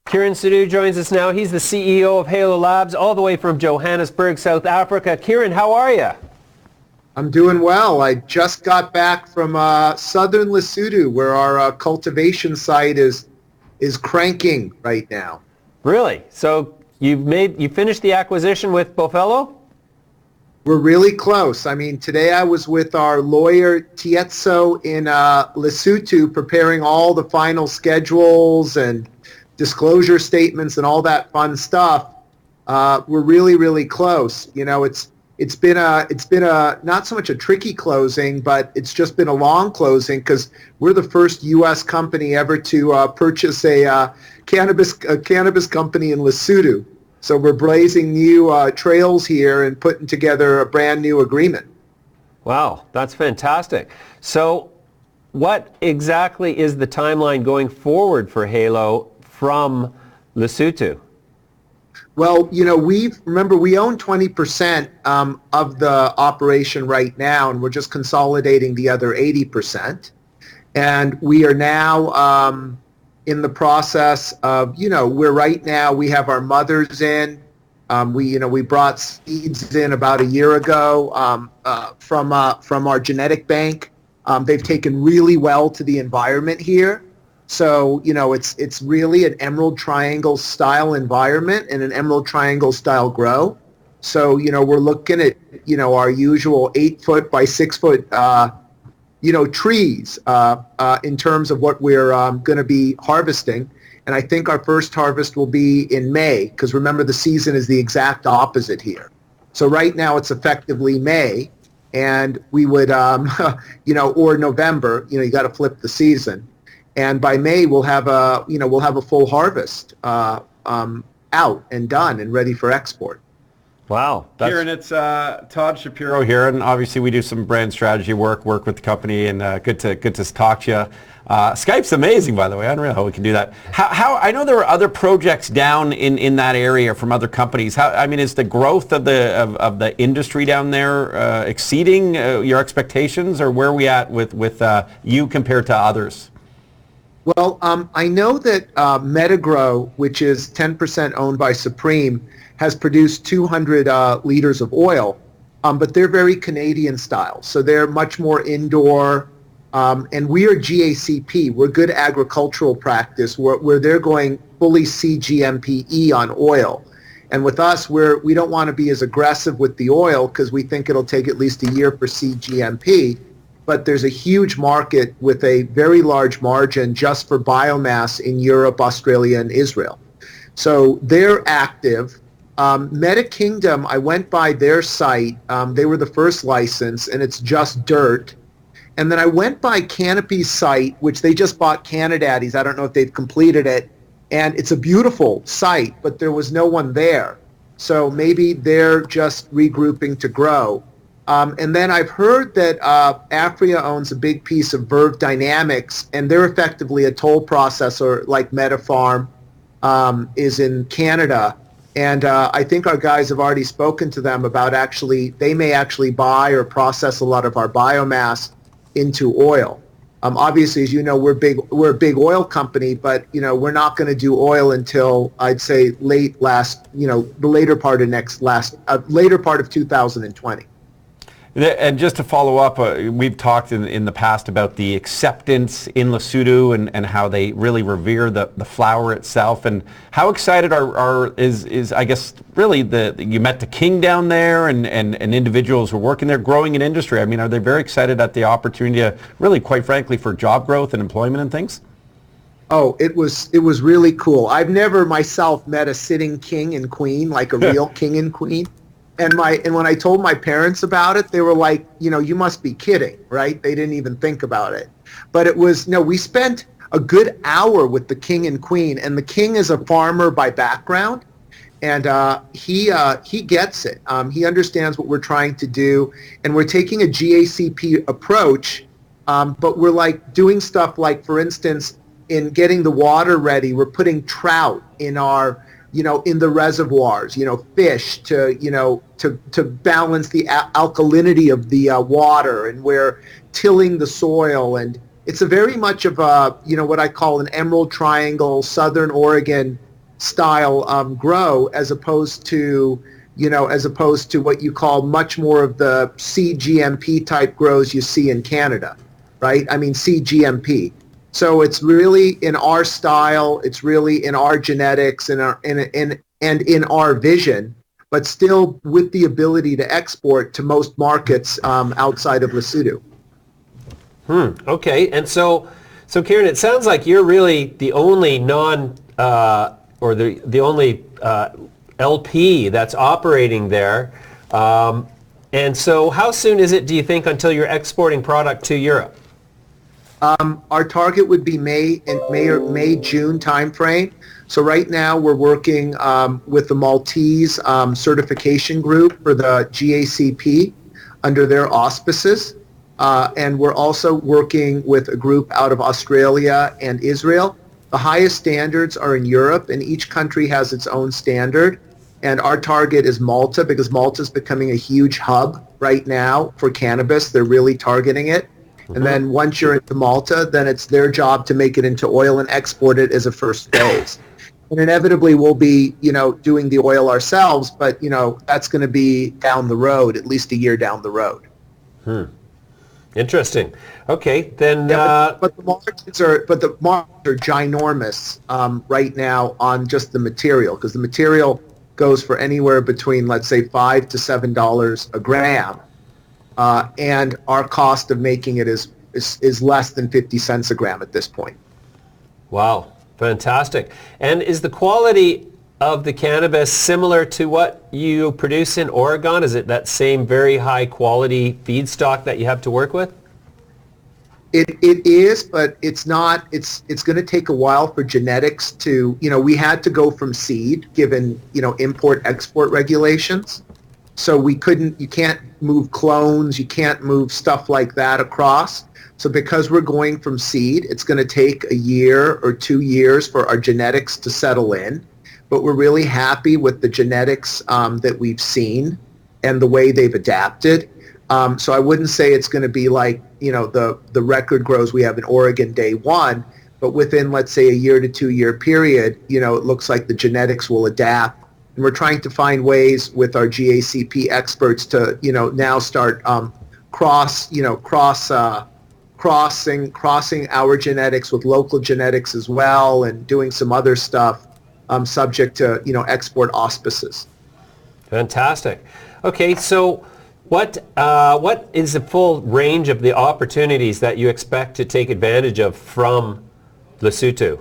Kiran Sidhu joins us now. He's the CEO of HALO Labs, all the way from Johannesburg, South Africa. Kiran, how are you? I'm doing well. I just got back from southern Lesotho, where our cultivation site is cranking right now. Really? So you finished the acquisition with Bophelo? We're really close. I mean, today I was with our lawyer Tietso in Lesotho preparing all the final schedules and disclosure statements and all that fun stuff. We're really close. You know, it's been a not so much a tricky closing, but it's just been a long closing because we're the first U.S. company ever to purchase a cannabis company in Lesotho. So we're blazing new trails here and putting together a brand new agreement. Wow, that's fantastic. So what exactly is the timeline going forward for HALO from Lesotho? Well, you know, we own 20% of the operation right now, and we're just consolidating the other 80%. And we are now in the process of, we have our mothers in. We brought seeds in about a year ago from our genetic bank. They've taken really well to the environment here. So, it's really an Emerald Triangle style environment and an Emerald Triangle style grow. So, we're looking at, our usual 8-foot by 6-foot, trees in terms of what we're going to be harvesting. And I think our first harvest will be in May, because remember, the season is the exact opposite here. So right now it's effectively May, and we would, or November, you got to flip the season. And by May, we'll have a full harvest out and done and ready for export. Wow. Kiran, it's Todd Shapiro here, and obviously we do some brand strategy work with the company, and good to talk to you. Skype's amazing, by the way. Unreal how we can do that. How I know there are other projects down in that area from other companies. Is the growth of the industry down there exceeding your expectations, or where are we at with you compared to others? Well, I know that Metagrow, which is 10% owned by Supreme, has produced 200 liters of oil, but they're very Canadian style. So they're much more indoor, and we are GACP. We're good agricultural practice, where they're going fully CGMPE on oil. And with us, we don't want to be as aggressive with the oil because we think it'll take at least a year for CGMP. But there's a huge market with a very large margin just for biomass in Europe, Australia, and Israel. So they're active. Meta Kingdom, I went by their site. They were the first license, and it's just dirt. And then I went by Canopy's site, which they just bought Canadaddies. I don't know if they've completed it. And it's a beautiful site, but there was no one there. So maybe they're just regrouping to grow. And then I've heard that Afria owns a big piece of Verve Dynamics, and they're effectively a toll processor like MetaFarm is in Canada. And I think our guys have already spoken to them about they may actually buy or process a lot of our biomass into oil. Obviously, as you know, we're a big oil company, but we're not going to do oil until I'd say later part of 2020. And just to follow up, we've talked in the past about the acceptance in Lesotho and how they really revere the flower itself. And how excited is I guess really you met the king down there and individuals who are working there, growing an industry. I mean, are they very excited at the opportunity to really, quite frankly, for job growth and employment and things? Oh, it was really cool. I've never myself met a sitting king and queen, like a real king and queen. And when I told my parents about it, they were like, you must be kidding, right? They didn't even think about it. But it was, we spent a good hour with the king and queen, and the king is a farmer by background, and he gets it. He understands what we're trying to do, and we're taking a GACP approach, but we're like doing stuff like, for instance, in getting the water ready, we're putting trout in our in the reservoirs, fish to balance the alkalinity of the water, and we're tilling the soil, and it's a very much of a, what I call an Emerald Triangle, Southern Oregon style grow, as opposed to what you call much more of the CGMP type grows you see in Canada, right? I mean CGMP. So it's really in our style, it's really in our genetics and in our vision, but still with the ability to export to most markets outside of Lesotho. Okay, and so Kiran, it sounds like you're really the only or the only LP that's operating there. And so how soon is it, do you think, until you're exporting product to Europe? Our target would be May, June timeframe. So right now we're working with the Maltese certification group for the GACP under their auspices. And we're also working with a group out of Australia and Israel. The highest standards are in Europe, and each country has its own standard. And our target is Malta, because Malta is becoming a huge hub right now for cannabis. They're really targeting it. And then once you're into Malta, then it's their job to make it into oil and export it as a first phase. And inevitably we'll be, doing the oil ourselves, but, that's going to be down the road, at least a year down the road. Interesting. Okay, then. But the margins are ginormous right now on just the material, because the material goes for anywhere between, let's say, $5 to $7 a gram, and our cost of making it is less than 50 cents a gram at this point. Wow, fantastic. And is the quality of the cannabis similar to what you produce in Oregon? Is it that same very high quality feedstock that you have to work with? It is, but it's not. It's going to take a while for genetics to, we had to go from seed given, import-export regulations. So you can't move clones, you can't move stuff like that across. So because we're going from seed, it's going to take a year or 2 years for our genetics to settle in. But we're really happy with the genetics that we've seen and the way they've adapted. So I wouldn't say it's going to be like, the record grows we have in Oregon day one, but within, let's say, a year to 2 year period, it looks like the genetics will adapt. And we're trying to find ways with our GACP experts to, now start crossing our genetics with local genetics as well, and doing some other stuff subject to, export auspices. Fantastic. Okay, so what is the full range of the opportunities that you expect to take advantage of from Lesotho?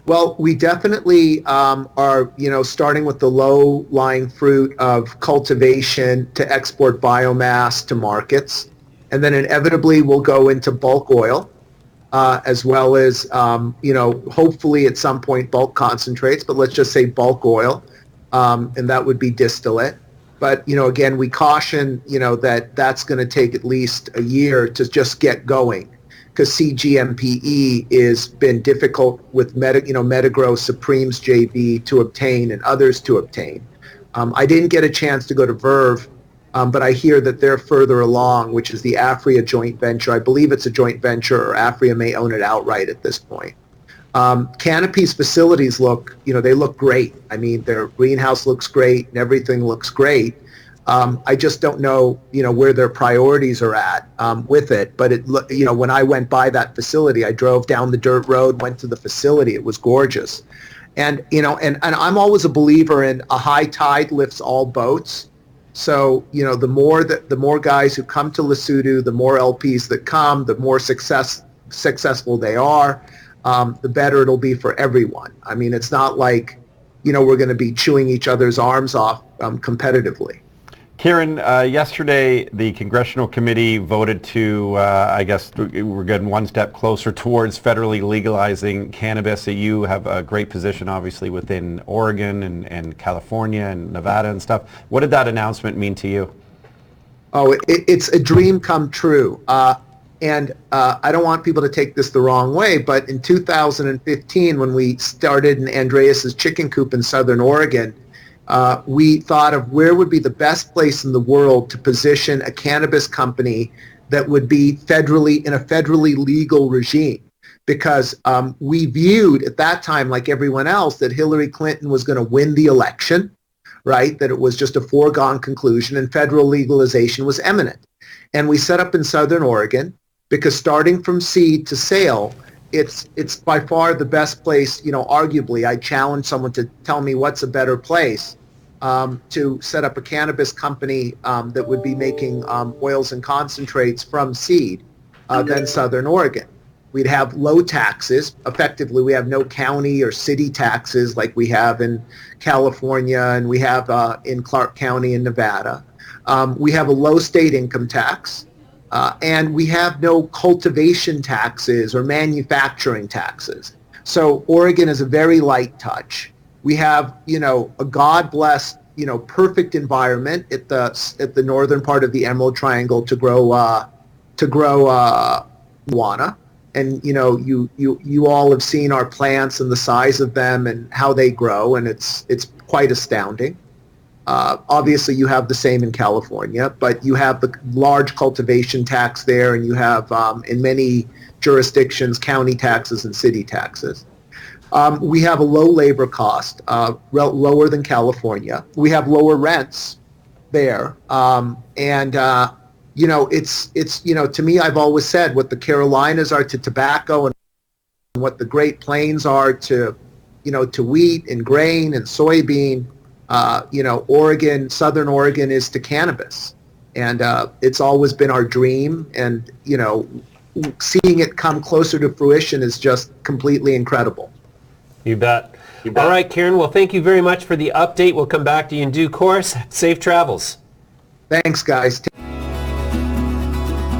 Well, we definitely are, starting with the low-lying fruit of cultivation to export biomass to markets. And then inevitably we'll go into bulk oil, as well as, hopefully at some point bulk concentrates, but let's just say bulk oil, and that would be distillate. But, again, we caution, that that's going to take at least a year to just get going, because CGMPE has been difficult with Metagrow Supreme's JV to obtain and others to obtain. I didn't get a chance to go to Verve, but I hear that they're further along, which is the Afria joint venture. I believe it's a joint venture, or Afria may own it outright at this point. Canopy's facilities they look great. I mean, their greenhouse looks great and everything looks great. I just don't know, where their priorities are at with it. But when I went by that facility, I drove down the dirt road, went to the facility. It was gorgeous. And, and I'm always a believer in a high tide lifts all boats. So, the more guys who come to Lesotho, the more LPs that come, the more successful they are, the better it'll be for everyone. I mean, it's not like, we're going to be chewing each other's arms off competitively. Kiran, yesterday the Congressional Committee voted to, I guess we're getting one step closer towards federally legalizing cannabis. You have a great position, obviously, within Oregon and California and Nevada and stuff. What did that announcement mean to you? Oh, it's a dream come true. And I don't want people to take this the wrong way, but in 2015, when we started in Andreas's chicken coop in Southern Oregon, we thought of where would be the best place in the world to position a cannabis company that would be in a federally legal regime. because we viewed at that time, like everyone else, that Hillary Clinton was going to win the election, right? That it was just a foregone conclusion and federal legalization was imminent. And we set up in Southern Oregon because starting from seed to sale, it's by far the best place, arguably. I challenge someone to tell me what's a better place to set up a cannabis company that would be making oils and concentrates from seed than Southern Oregon. We'd have low taxes. Effectively, we have no county or city taxes like we have in California and we have in Clark County in Nevada. We have a low state income tax. And we have no cultivation taxes or manufacturing taxes. So Oregon is a very light touch. We have, a God-blessed, perfect environment at the northern part of the Emerald Triangle to grow marijuana. And you all have seen our plants and the size of them and how they grow, and it's quite astounding. Obviously, you have the same in California, but you have the large cultivation tax there, and you have, in many jurisdictions, county taxes and city taxes. We have a low labor cost, lower than California. We have lower rents there, it's to me, I've always said what the Carolinas are to tobacco and what the Great Plains are to wheat and grain and soybean. Oregon, Southern Oregon is to cannabis. And it's always been our dream. And, seeing it come closer to fruition is just completely incredible. You bet. All right, Kiran. Well, thank you very much for the update. We'll come back to you in due course. Safe travels. Thanks, guys.